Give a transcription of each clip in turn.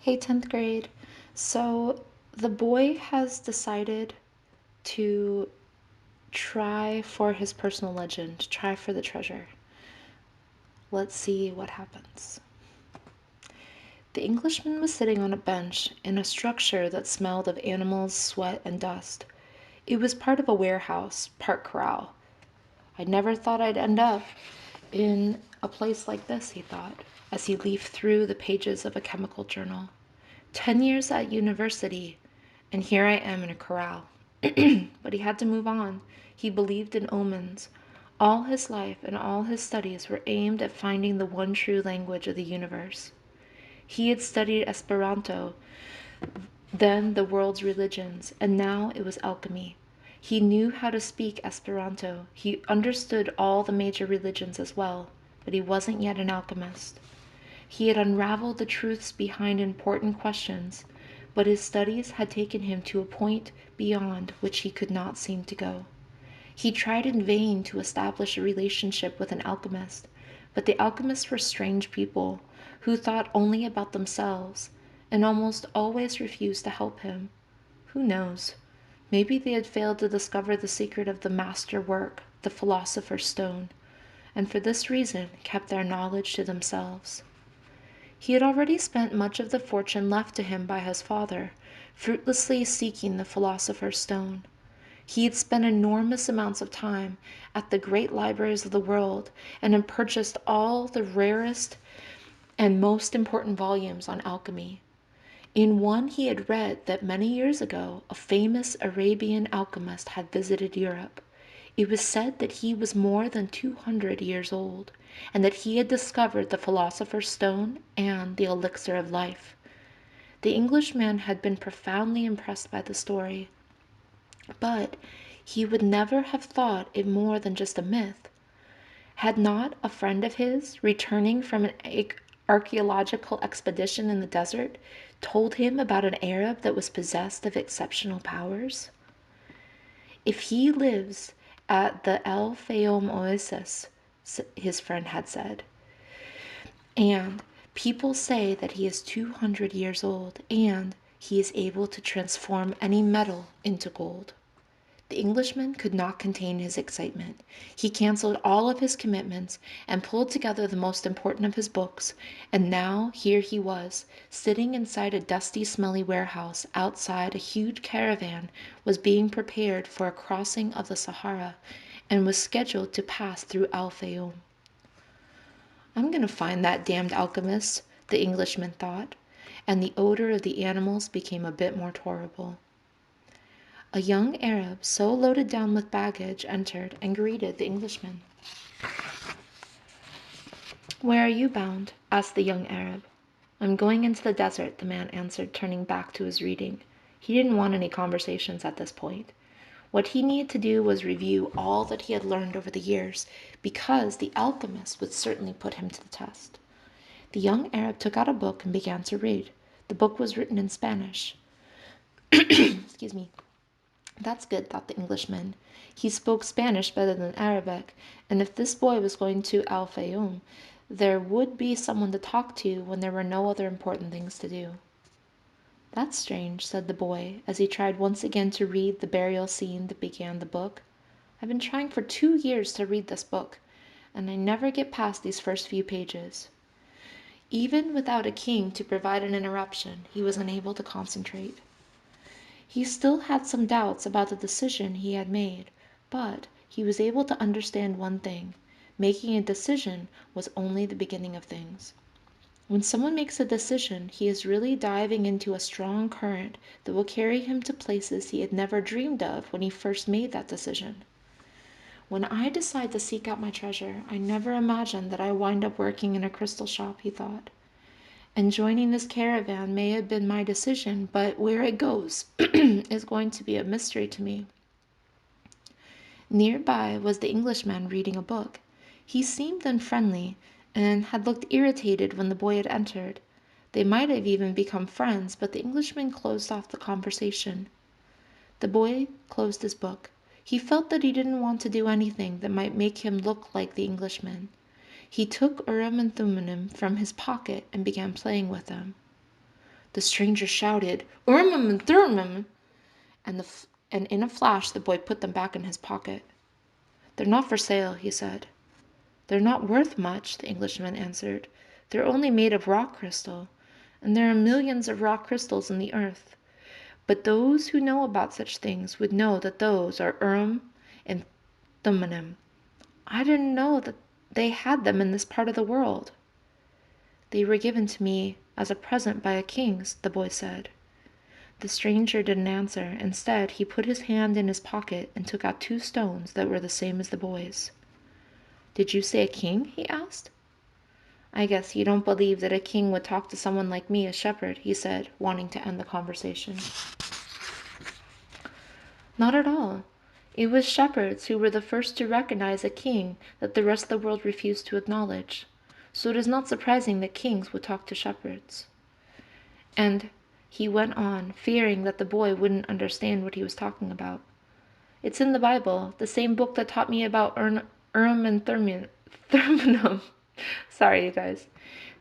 Hey, 10th grade. So the boy has decided to try for his personal legend, try for the treasure. Let's see what happens. The Englishman was sitting on a bench in a structure that smelled of animals, sweat, and dust. It was part of a warehouse, part corral. I never thought I'd end up in a place like this, he thought, as he leafed through the pages of a chemical journal. 10 years at university, and here I am in a corral. But he had to move on. He believed in omens. All his life and all his studies were aimed at finding the one true language of the universe. He had studied Esperanto, then the world's religions, and now it was alchemy. He knew how to speak Esperanto. He understood all the major religions as well, but he wasn't yet an alchemist. He had unraveled the truths behind important questions, but his studies had taken him to a point beyond which he could not seem to go. He tried in vain to establish a relationship with an alchemist, but the alchemists were strange people who thought only about themselves and almost always refused to help him. Who knows? Maybe they had failed to discover the secret of the master work, the philosopher's stone, and for this reason kept their knowledge to themselves. He had already spent much of the fortune left to him by his father, fruitlessly seeking the philosopher's stone. He had spent enormous amounts of time at the great libraries of the world and had purchased all the rarest and most important volumes on alchemy. In one he had read that many years ago a famous Arabian alchemist had visited Europe. It was said that he was more than 200 years old, and that he had discovered the philosopher's stone and the elixir of life. The Englishman had been profoundly impressed by the story, but he would never have thought it more than just a myth. Had not a friend of his, returning from an archaeological expedition in the desert, told him about an Arab that was possessed of exceptional powers? If he lives at the El Fayoum Oasis, his friend had said, and people say that he is 200 years old and he is able to transform any metal into gold. The Englishman could not contain his excitement. He canceled all of his commitments and pulled together the most important of his books, and now here he was, sitting inside a dusty, smelly warehouse outside a huge caravan was being prepared for a crossing of the Sahara and was scheduled to pass through Al Fayoum. I'm going to find that damned alchemist, the Englishman thought, and the odor of the animals became a bit more tolerable. A young Arab, so loaded down with baggage, entered and greeted the Englishman. "Where are you bound?" asked the young Arab. "I'm going into the desert," the man answered, turning back to his reading. He didn't want any conversations at this point. What he needed to do was review all that he had learned over the years, because the alchemist would certainly put him to the test. The young Arab took out a book and began to read. The book was written in Spanish. Excuse me. That's good, thought the Englishman. He spoke Spanish better than Arabic, and if this boy was going to Al Fayoum, there would be someone to talk to when there were no other important things to do. "That's strange," said the boy, as he tried once again to read the burial scene that began the book. "I've been trying for 2 years to read this book, and I never get past these first few pages." Even without a king to provide an interruption, he was unable to concentrate. He still had some doubts about the decision he had made, but he was able to understand one thing: making a decision was only the beginning of things. When someone makes a decision, he is really diving into a strong current that will carry him to places he had never dreamed of when he first made that decision. "When I decide to seek out my treasure, I never imagined that I wind up working in a crystal shop," he thought. "And joining this caravan may have been my decision, but where it goes is going to be a mystery to me." Nearby was the Englishman reading a book. He seemed unfriendly and had looked irritated when the boy had entered. They might have even become friends, but the Englishman closed off the conversation. The boy closed his book. He felt that he didn't want to do anything that might make him look like the Englishman. He took Urim and Thummim from his pocket and began playing with them. The stranger shouted, "Urmum and Thurmum!" And in a flash the boy put them back in his pocket. "They're not for sale," he said. "They're not worth much," the Englishman answered. "They're only made of rock crystal, and there are millions of rock crystals in the earth. But those who know about such things would know that those are Urim and Thummim. I didn't know that they had them in this part of the world." "They were given to me as a present by a king," the boy said. The stranger didn't answer. Instead, he put his hand in his pocket and took out 2 stones that were the same as the boy's. "Did you say a king?" he asked. "I guess you don't believe that a king would talk to someone like me, a shepherd," he said, wanting to end the conversation. "Not at all. It was shepherds who were the first to recognize a king that the rest of the world refused to acknowledge. So it is not surprising that kings would talk to shepherds." And he went on, fearing that the boy wouldn't understand what he was talking about. "It's in the Bible, the same book that taught me about Urim and Thummim." Sorry, you guys.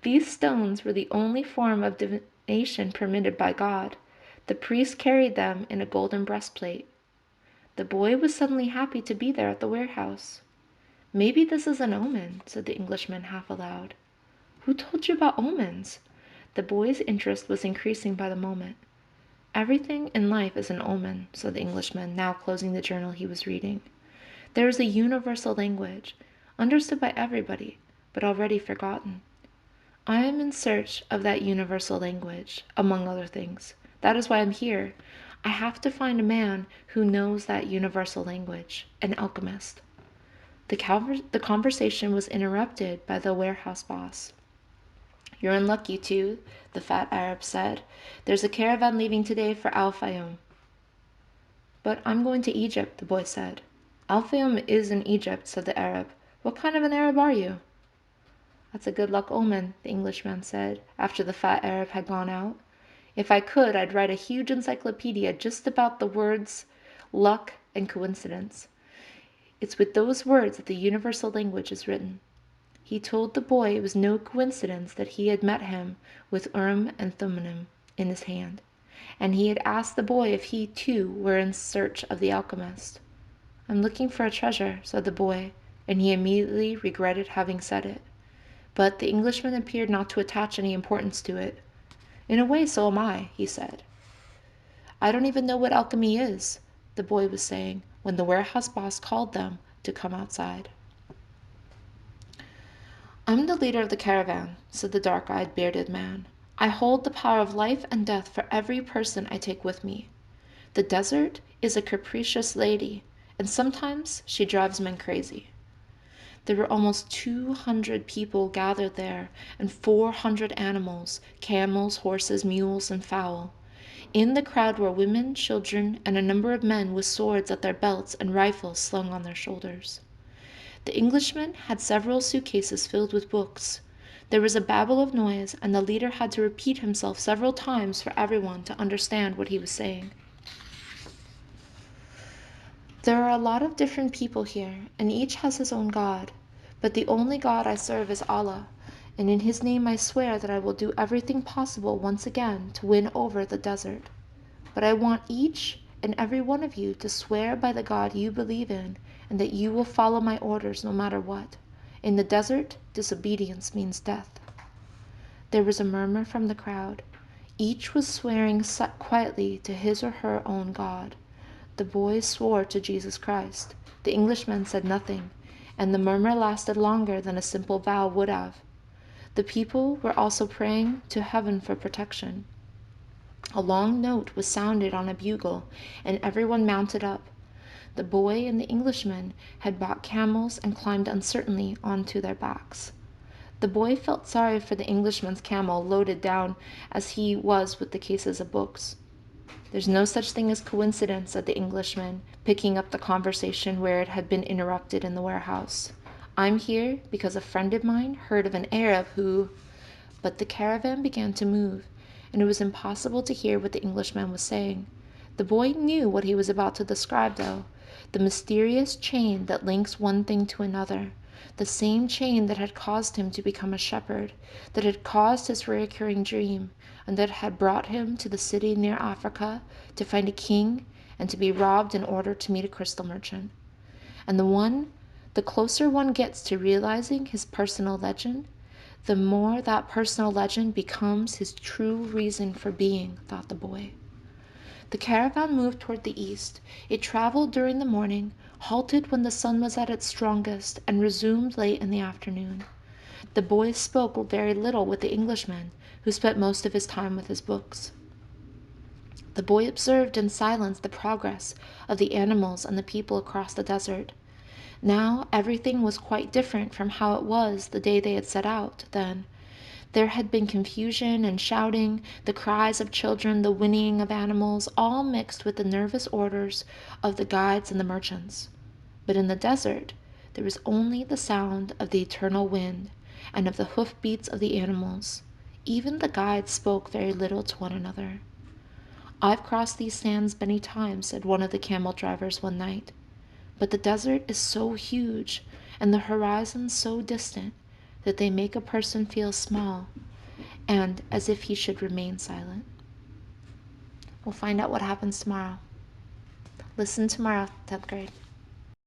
"These stones were the only form of divination permitted by God. The priests carried them in a golden breastplate." The boy was suddenly happy to be there at the warehouse. "Maybe this is an omen," said the Englishman half aloud. "Who told you about omens?" The boy's interest was increasing by the moment. "Everything in life is an omen," said the Englishman, now closing the journal he was reading. "There is a universal language, understood by everybody, but already forgotten. I am in search of that universal language, among other things. That is why I'm here. I have to find a man who knows that universal language, an alchemist." The conversation was interrupted by the warehouse boss. "You're unlucky too," the fat Arab said. "There's a caravan leaving today for Al-Fayoum." "But I'm going to Egypt," the boy said. "Al-Fayoum is in Egypt," said the Arab. "What kind of an Arab are you?" "That's a good luck omen," the Englishman said, after the fat Arab had gone out. "If I could, I'd write a huge encyclopedia just about the words luck and coincidence. It's with those words that the universal language is written." He told the boy it was no coincidence that he had met him with Urim and Thummim in his hand, and he had asked the boy if he, too, were in search of the alchemist. "I'm looking for a treasure," said the boy, and he immediately regretted having said it. But the Englishman appeared not to attach any importance to it. "In a way, so am I," he said. "I don't even know what alchemy is," the boy was saying, when the warehouse boss called them to come outside. "I'm the leader of the caravan," said the dark-eyed, bearded man. "I hold the power of life and death for every person I take with me. The desert is a capricious lady, and sometimes she drives men crazy." There were almost 200 people gathered there, and 400 animals, camels, horses, mules, and fowl. In the crowd were women, children, and a number of men with swords at their belts and rifles slung on their shoulders. The Englishman had several suitcases filled with books. There was a babel of noise, and the leader had to repeat himself several times for everyone to understand what he was saying. "There are a lot of different people here, and each has his own God. But the only God I serve is Allah, and in His name I swear that I will do everything possible once again to win over the desert. But I want each and every one of you to swear by the God you believe in, and that you will follow my orders no matter what. In the desert, disobedience means death." There was a murmur from the crowd. Each was swearing quietly to his or her own God. The boy swore to Jesus Christ. The Englishman said nothing, and the murmur lasted longer than a simple vow would have. The people were also praying to heaven for protection. A long note was sounded on a bugle, and everyone mounted up. The boy and the Englishman had bought camels and climbed uncertainly onto their backs. The boy felt sorry for the Englishman's camel, loaded down as he was with the cases of books. "There's no such thing as coincidence," said the Englishman, picking up the conversation where it had been interrupted in the warehouse. "I'm here because a friend of mine heard of an Arab who—" But the caravan began to move, and it was impossible to hear what the Englishman was saying. The boy knew what he was about to describe, though: the mysterious chain that links one thing to another, the same chain that had caused him to become a shepherd, that had caused his recurring dream, and that had brought him to the city near Africa to find a king and to be robbed in order to meet a crystal merchant. And the closer one gets to realizing his personal legend, the more that personal legend becomes his true reason for being, thought the boy. The caravan moved toward the east. It traveled during the morning, halted when the sun was at its strongest, and resumed late in the afternoon. The boy spoke very little with the Englishman, who spent most of his time with his books. The boy observed in silence the progress of the animals and the people across the desert. Now everything was quite different from how it was the day they had set out, then. There had been confusion and shouting, the cries of children, the whinnying of animals, all mixed with the nervous orders of the guides and the merchants. But in the desert, there was only the sound of the eternal wind and of the hoof beats of the animals. Even the guides spoke very little to one another. "I've crossed these sands many times," said one of the camel drivers one night. "But the desert is so huge and the horizon so distant that they make a person feel small and as if he should remain silent." We'll find out what happens tomorrow. Listen tomorrow, 10th grade.